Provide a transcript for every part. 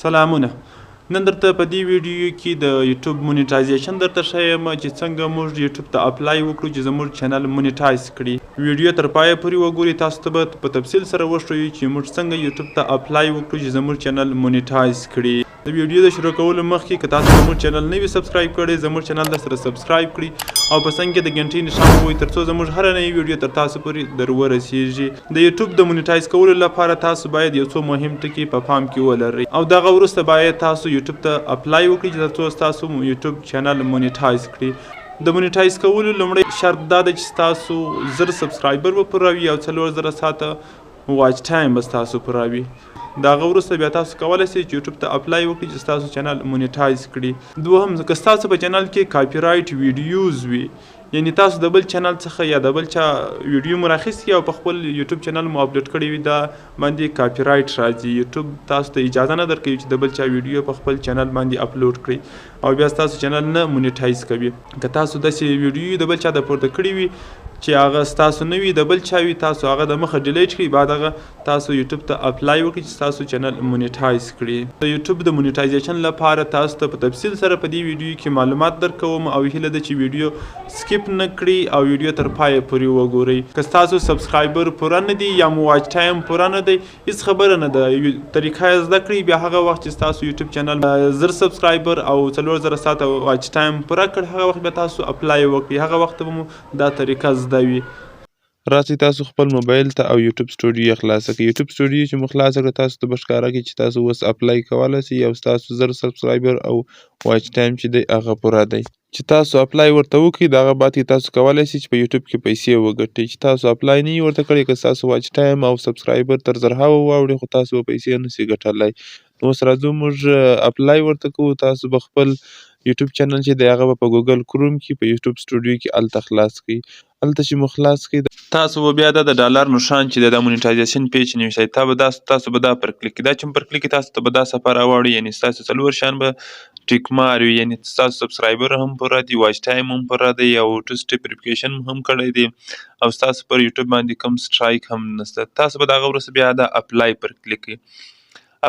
سلامونه. نن درته په دې ویډیو کې د یوټیوب مونیټایزیشن درته ښیم چې څنګه موږ یوټیوب ته اپلای وکړو چې زموږ چینل مونیټایز کړي. ویډیو تر پایه پورې وګورئ، تاسو ته به په تفصیل سره وښیو چې موږ څنګه یوټیوب ته اپلای وکړو چې زموږ چینل مونیټایز کړي. د ویډیو د شروع کولو مخکې که تاسو زموږ چینل نه وي سبسکرایب کړی، زموږ چینل درسره سبسکرایب کړئ او په څنګ کې د غنټۍ نښان ووهئ تر څو زموږ هره نوې ویډیو تر تاسو پورې در ورسیږي. د یوټیوب د مونیټایز کولو لپاره تاسو باید یو څو مهم ټکي په پام کې ولرئ او دغه وروسته باید تاسو یوټیوب ته اپلای وکړئ چې تر څو ستاسو یوټیوب چینل مونیټایز کړي. د مونیټایز کولو لومړی شرط دا ده چې تاسو 1000 سبسکرایبر به پوره وي او 4000 ساعته واچ ټایم به ستاسو پوره وي. د هغه وروسته بیا تاسو کولی شئ چې یوټیوب ته اپلای وکړئ چې ستاسو چینل مونیټایز کړي. دوهم، که ستاسو په چینل کې کاپي رایټ ویډیوز وي، یعنی تاسو د بل چینل څخه یا د بل چا ویډیو مو راخیستي او په خپل یوټیوب چینل مو اپلوډ کړی وي، دا باندې کاپي رایټ راځي. یوټیوب تاسو ته اجازه نه درکوي چې د بل چا ویډیو په خپل چینل باندې اپلوډ کړئ او بیا ستاسو چینل نه مونیټایز کوي. که تاسو داسې ویډیو د بل چا د پورته کړي وي چې هغه ستاسو نه وي، د بل چا وي، تاسو هغه د مخه ډیلیټ کړئ، بعد هغه تاسو یوټیوب ته اپلای وکړئ چې ستاسو چینل مونیټایز کړي. د یوټیوب د مونیټایزیشن لپاره تاسو ته په تفصیل سره په دې ویډیو کې معلومات درکوم او هیله ده چې ویډیو سکیپ نه کړئ او ویډیو تر پایه پورې وګورئ. که ستاسو سبسکرایبر پوره نه دي یا مو واچ ټایم پوره نه دی، هیڅ خبره نه ده، طریقه یې زده کړئ. بیا هغه وخت چې ستاسو یوټیوب چینل 1000 سبسکرایبر او 4000 ساعته واچ ټایم پوره کړ، هغه وخت بیا تاسو اپلای وکړئ، هغه وخت به مو دا طریقه زده وي. راسئ تاسو خپل موبایل ته او یوټیوب سټوډیو یې خلاصه کړئ. یوټیوب سټوډیو چې مو خلاصه کړه، تاسو ته به ښکاره کړي چې تاسو اوس اپلای کولی شئ او ستاسو 1000 سبسکرایبر او واچ ټایم چې دی هغه پوره دی. چې تاسو اپلای ورته وکړئ، د هغه بعد کې تاسو کولی شئ چې په یوټیوب کې پیسې وګټئ. چې تاسو اپلای نه یې ورته کړی، که ستاسو واچ ټایم او سبسکرایبر تر 1000 واوړي، خو تاسو به پیسې نشئ ګټلی. نو اوس راځو موږ اپلای ورته کوو. تاسو به خپل یوټیوب چینل چې دی هغه به په ګوګل کروم کې په یوټیوب سټوډیو کې هلته خلاص کړئ. هلته چې مو خلاص کړئ، تاسو به بیا د ډالر نښان چې د مونیټایزیشن پیج نوشتی، تاسو به دا پر کلیک کړئ. دا چې پر کلیک کړئ، تاسو ته به دا صفحه راوړي، یعنی ستاسو 4 شیان به ټیک مار وي، یعنی ستاسو سبسکرایبر هم پوره دي، واچ ټایم هم پوره دی او ټو سټیپ ویریفیکیشن هم کړی دی او ستاسو پر یوټیوب باندې کوم سټرایک هم نشته. تاسو به د هغه وروسته بیا د اپلای پر کلیک کړئ.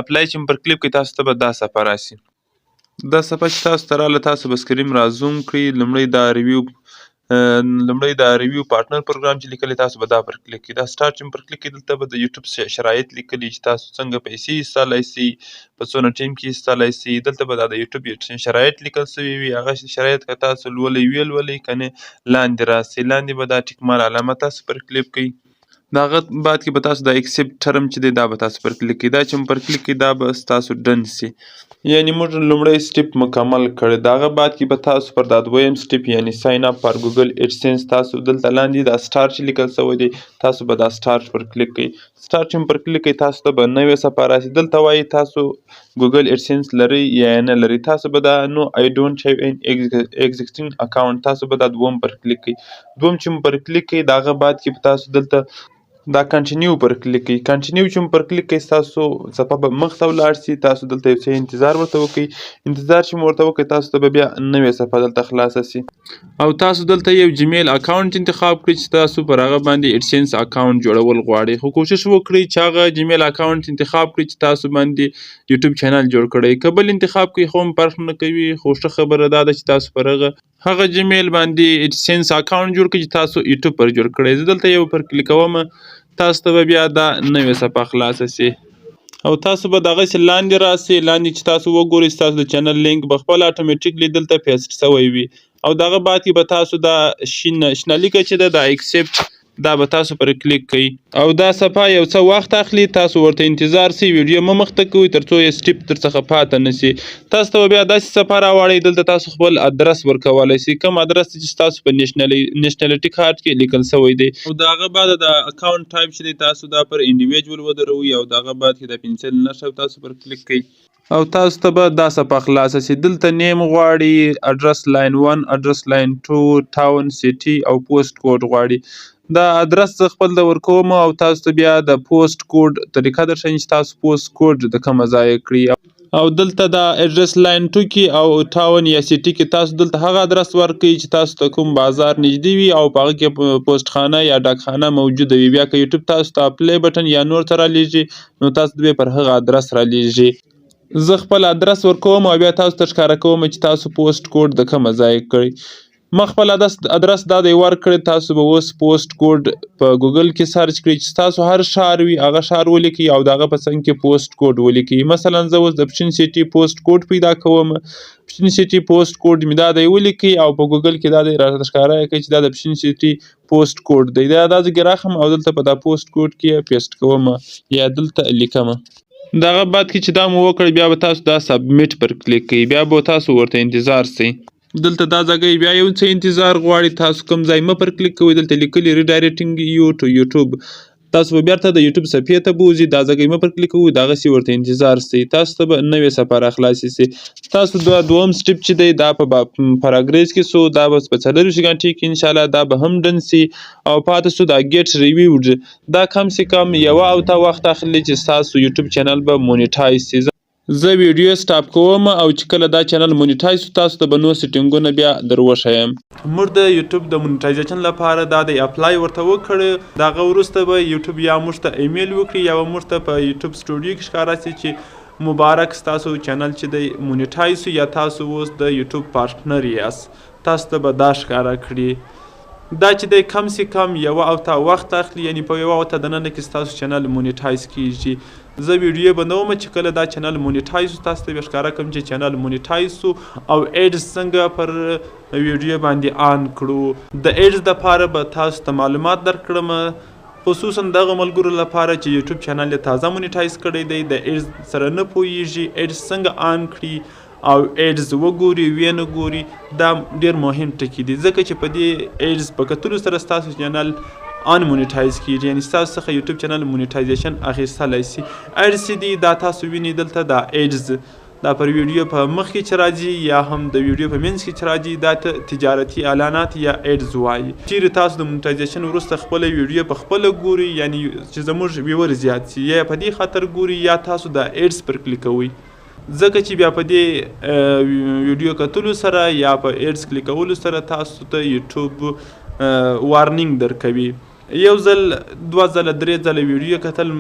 اپلای چې پر کلیک کړئ، تاسو ته به دا صفحه راسي. دا صفحه چې تاسو ته راغله، تاسو به سکرین را زوم کړئ. لومړی دا ریویو پارټنر پروګرام چې لیکلی، تاسو به دا پر کلیک کړئ. دا سټارټ چې پر کلیک کړئ، دلته به د یوټیوب شرایط لیکلي چې تاسو څنګه پیسې ایستلی شئ، په څونه ټیم کې ایستلی شئ. دلته به دا د یوټیوب شرایط لیکل شوي وي. هغه شرایط که تاسو لولئ ویې کنې لاندې راسئ، لاندې به دا ټیک مار علامه تاسو پر کلیک کړئ. د هغه بعد کې به تاسو د ایکسپټ ټرم چې دی دا به تاسو پر کلیک کړئ. دا چې پر کلیک کړئ، دا به ستاسو ډن سي، یعنی موږ لومړی سټیپ مکمل کړی. د هغه بعد کې به تاسو پر دا دویم سټیپ یعنی ساین اپ فار ګوګل اډسینس، تاسو دلته لاندې دا سټارټ چې لیکل شوی دی، تاسو به دا سټارټ پر کلیک کړئ. سټارټ چې پر کلیک کړئ، تاسو ته به نوې صفحه راسي. دلته وایي تاسو ګوګل اډسینس لرئ یا نه لرئ. تاسو به دا نو آی ډونټ هیو ان ایگزیسټینګ اکونټ، تاسو به دا دوم پر کلیک کړئ. دوم چې پر کلیک کړئ، د هغه بعد کې تاسو دلته دا کنټینیو پر کلیک کړئ. کنټینیو چې پر کلیک کړئ، ستاسو صفحه به مخ ته ولاړ شي. تاسو دلته یو څه انتظار ورته وکړئ. انتظار چې مو ورته وکړئ، تاسو ته به بیا نوې صفحه دلته خلاصه شي او تاسو دلته یو جیمیل اکاونټ انتخاب کړئ چې تاسو پر هغه باندې اډسینس اکاونټ جوړول غواړئ. خو کوشش وکړئ چې هغه جیمیل اکاونټ انتخاب کړئ چې تاسو باندې یوټیوب چینل جوړ کړئ. که بل انتخاب کړئ خو هم فرق نه کوي، خو ښه خبره دا ده چې تاسو پر هغه جیمیل باندې اډسینس اکاونټ جوړ کړئ چې تاسو یوټیوب پر جوړ کړئ. زه دلته یو پر کلیک کوم، تاسو ته به بیا دا نوې صفحه خلاصه شي او تاسو به دغسې لاندې راسئ. لاندې چې تاسو وګورئ، ستاسو د چینل لینک به خپله اټومیټیکلی دلته پیسټ شوی وي او دغه بعد کې به تاسو دا شنه لیکه چې ده د ایکسپټ، دا به تاسو پر کلیک کوئ او دا صفحه یو څه وخت اخلي. تاسو ورته انتظار سئ، ویډیو مه مخته کوئ تر څو یې سټیپ در څخه پاته نه سي. تاسو ته به بیا داسې صفحه راوړئ، دلته تاسو خپل ادرس ورکولی سئ، کوم ادرس چې ستاسو په نیشنلټي کارت کې لیکل شوی دی او د هغه بعد د اکاونټ ټایپ چې دی تاسو دا پر انډیویجول ودروئ او د هغه بعد کې د پنسل نښه تاسو پر کلیک کوئ او تاسو ته به دا صفحه خلاصه شي. دلته نیم غواړي، اډرس لاین 1، اډرس لاین 2، ټاون، سیټي او پوسټ کوډ غواړي. دا ادرس زه خپل د ورکوم او تاسو ته بیا د پوسټ کوډ طریقه درښیم چې تاسو پوسټ کوډ د کومه ځایه کړئ او دلته دا اډرس لاین 2 کې او ټاون یا سیټي کې تاسو دلته هغه ادرس ورکړئ چې تاسو ته کوم بازار نږدې وي او په هغه کې پوسټ خانه یا ډاکخانه موجوده وي. بیا که یوټیوب تاسو ته اپلای بټن یا نور ته رالیږي، نو تاسو به پر هغه ادرس رالیږي. زه خپل ادرس ورکوم او بیا تاسو ته ښکاره کوم چې تاسو پوسټ کوډ د کومه ځایه کړئ. ما خپل ادرس دا دی ورکړی، تاسو به اوس پوسټ کوډ په ګوګل کې سرچ کړئ چې ستاسو هر ښار وي هغه ښار ولیکئ او د هغه په څنګ کې پوسټ کوډ ولیکئ. مثلا زه اوس د پښین سیټي پوسټ کوډ پیدا کوم، پښین سیټي پوسټ کوډ مې دا دی ولیکئ او په ګوګل کې دا دی راته ښکاره یې کړئ چې دا د پښین سیټي پوسټ کوډ دی. دا ځکه راخم او دلته په دا پوسټ کوډ کې پیسټ کوم یا دلته لیکم. دغه بعد کې چې دا مو وکړ بیا به تاسو دا سبمیټ پر کلیک کوئ، بیا به تاسو ورته انتظار سئ. دلته دا ځای بیا یو څه انتظار غواړي، تاسو کوم ځای مه پر کلیک کوئ، دلته لیکلي ریډایرکټینګ یو ټو یوټیوب، تاسو به بیرته د یوټیوب صفحې ته بوځي، دا ځای مه پر کلیک کوئ، دغسې ورته انتظار سئ، تاسو ته به نوې صفحه راخلاصې سي. تاسو دوهم سټپ چې دی دا په پاراګریز کې سو، دا به په 24 غنټې کې انشاءالله دا به هم ډن سي او پاتې سو دا ګیټ ریویوډ، دا کم سے کم 1 هفته وخت اخلي چې ستاسو یوټیوب چینل به مونیټایز سي. زه ویډیو سټاپ کوم او چې کله دا چینل مونیټایز شو تاسو ته به نور سیټینګونه بیا در وښیم. موږ د یوټیوب د مونیټایزیشن لپاره دا د اپلای ورته وکړ، د هغه وروسته به یوټیوب یا موږ ته ایمیل وکړي یا به موږ ته په یوټیوب سټوډیو کې ښکاره سي چې مبارک ستاسو چینل چې دی مونیټایز شو یا تاسو اوس د یوټیوب پارټنر یاست، تاسو ته به دا ښکاره کړي. دا چې دی کم سے کم 1 هفته وخت اخلي، یعنی په 1 هفته دننه کې ستاسو چینل مونیټایز کیږي. زه ویډیو بندوم چې کله دا چینل مونیټایز شو تاسو ته به ښکاره کړم چې چینل مونیټایز شو او ایډز څنګه پر ویډیو باندې آن کړو. د ایډز دپاره به تاسو ته معلومات درکړم، خصوصا دغه ملګرو لپاره چې یوټیوب چینل یې تازه مونیټایز کړی دی، د ایډز سره نه پوهیږي ایډز څنګه آن کړي او ایډز وګوري ویې نه ګوري، دا ډېر مهم ټکي دي ځکه چې په دې ایډز په کتلو سره ستاسو چینل ان مونیټایز کیږي، یعنی ستاسو څخه یوټیوب چینل مونیټایزیشن اخیستلی سي. ایډز چې دي دا تاسو وینئ دلته دا ایډز دا پر ویډیو په مخ کې چې راځي یا هم د ویډیو په منځ کې چې راځي دا ته تجارتي اعلانات یا ایډز وایي. چیرې تاسو د مونیټایزیشن وروسته خپله ویډیو په خپله ګورئ، یعنی چې زموږ ویور زیات سي، یا په دې خاطر ګورئ یا تاسو دا ایډز پر کلیکوئ، ځکه چې بیا په دې ویډیو کتلو سره یا په ایډز کلیکولو سره تاسو ته یوټیوب وارنینګ درکوي. 1 ځل 2 ځله 3 ځله ویډیو کتل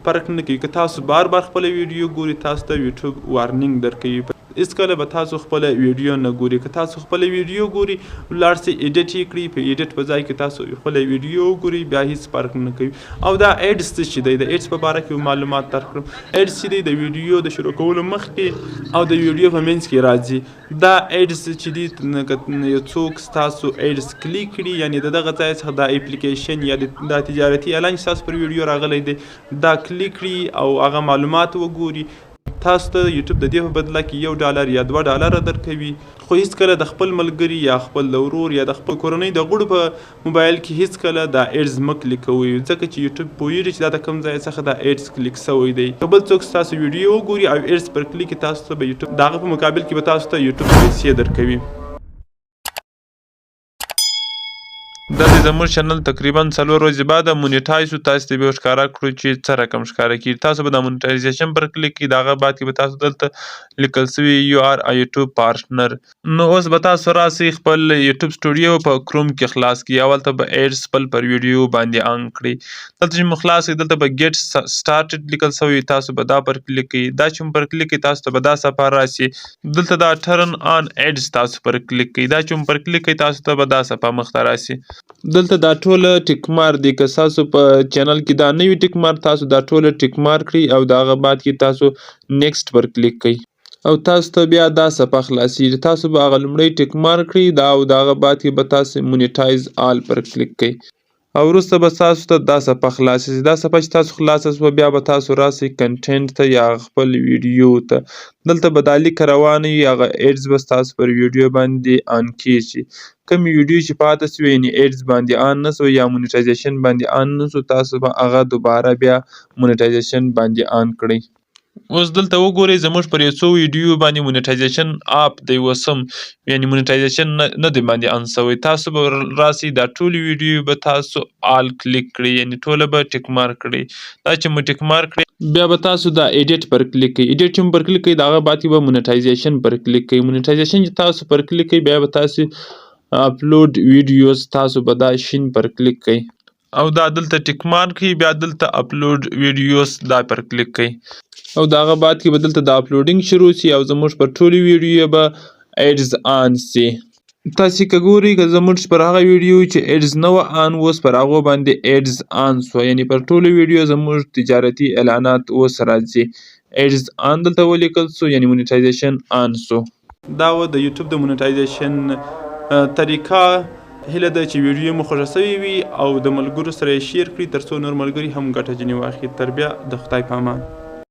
فرق نه کوي، که تاسو بار خپله ویډیو ګوري تاسو ته یوټیوب وارنینګ درکوي. هېڅکله به تاسو خپله ویډیو نه ګوري، که تاسو خپله ویډیو ګوري ولاړ سئ ایډیټ یې کړئ، په ایډیټ په ځای کې تاسو خپله ویډیو وګورئ بیا هېڅ فرق نه کوي. او دا ایډز څه چې دی د ایډز په باره کې معلومات درکړم. ایډز چې دی د ویډیو د شروع کولو مخکې او د ویډیو په منځ کې راځي. دا ایډز چې دی یو څوک ستاسو ایډز کلیک کړي، یعنی د دغه ځای څخه دا اپلیکیشن یا دا تجارتي اعلان چې ستاسو پر ویډیو راغلی دی دا کلیک کړي او هغه معلومات وګوري، تاسو ته یوټیوب د دې په بدله کې $1 یا $2 درکوي. خو هېڅکله د خپل ملګري یا خپل د ورور یا د خپل کورنۍ د غړو په موبایل کې هېڅکله دا ایډز مه کلیکوئ، ځکه چې یوټیوب پوهېږي چې دا د کوم ځای څخه دا ایډز کلیک سوی دی. که بل څوک ستاسو ویډیو وګوري او ایډز پر کلیک کړي تاسو ته به یوټیوب د هغه په مقابل کې به تاسو ته یوټیوب پیسې درکوي. دا د زموږ چینل تقریبا 4 ورځې بعد مونیټایز شو، تاسو ته به ښکاره کړو چې څه رقم ښکاره کېږي. تاسو به د مونیټایزیشن پر کلیک کړئ، د هغه بعد کې به تاسو دلته لیکل سوي یو آر ا یوټیوب پارټنر. نو اوس به تاسو راسئ خپل یوټیوب سټوډیو په کروم کې خلاص کړئ، اول ته به ایډز خپل پر ویډیو باندې آن کړئ. دلته چې مو خلاص کړئ دلته به ګیټ سټارټډ لیکل سوی، تاسو به دا پر کلیک کړئ. دا چې مو پر کلیک کړئ تاسو ته به دا صفحه راسي، دلته دا ټرن آن ایډز تاسو پر کلیک کړئ. دا چې مو پر کلیک کړئ تاسو ته به دا صفحه مخ ته راسي. دلته دا ټوله ټیک مار دی، که تاسو په چینل کې دا نه وي ټیک مار تاسو دا ټوله ټیک مار کړئ او د هغه بعد کې تاسو نیکسټ پر کلیک کړئ او تاسو ته بیا دا صفحه خلاصیږي. تاسو به هغه لومړی ټیک مار کړئ دا او د هغه بعد کې به تاسو مونیټایز آل پر کلیک کړئ او وروسته به تاسو ته دا صفحه خلاصه شي. دا صفحه چې تاسو خلاصه شوه بیا به تاسو راسئ کنټینټ ته یا خپل ویډیو ته. دلته به دا لیک روانه وي، هغه ایډز به ستاسو پر ویډیو باندې آن کېږي. کومې ویډیو چې پاته سوې یعنې ایډز باندې آن نه سوه یا مونیټایزیشن باندې آن نه سو، تاسو به هغه دوباره بیا مونیټایزیشن باندې آن کړئ. اوس دلته وګورئ زموږ پر یو څو ویډیو باندې مونیټایزیشن آپ دی وسم، یعنې مونیټایزیشن نه دی باندې آن سوی. تاسو به راسئ دا ټولې ویډیو به تاسو آل کلیک کړئ، یعنې ټوله به ټیک مار کړئ. دا چې مو ټیک مار کړئ بیا به تاسو دا ایډیټ پر کلیک کړئ. ایډیټ چې مو پر کلیک کړئ د هغه بعد کې به مونیټایزیشن پر کلیک کړئ. مونیټایزیشن چې تاسو پر کلیک کړئ بیا به تاسو اپلوډ ویډیوز تاسو به دا شین پر کلیک کړئ او دا دلته ټیک مارک کړئ، بیا دلته اپلوډ ویډیوز دا پر کلیک کړئ او د هغه بعد کې به دلته د اپلوډینګ شروع سي او زموږ پر ټولو ویډیو به ایډز آن سي. تاسې که ګورئ که زموږ پر هغه ویډیو چې ایډز نه وه آن اوس پر هغو باندې ایډز آن سوه، یعنې پر ټولو ویډیو زموږ تجارتي اعلانات اوس راځي. ایډز آن دلته ولیکل سو یعنې مونیټایزیشن آن سو. دا و د یوټیوب د مونیټایزیشن طریقه. هیله ده چې ویډیو مو خوښه سوې وي او د ملګرو سره یې شیر کړئ تر څو نور ملګري هم ګټه ځینې واخلي. تر بیا د خدای په امان.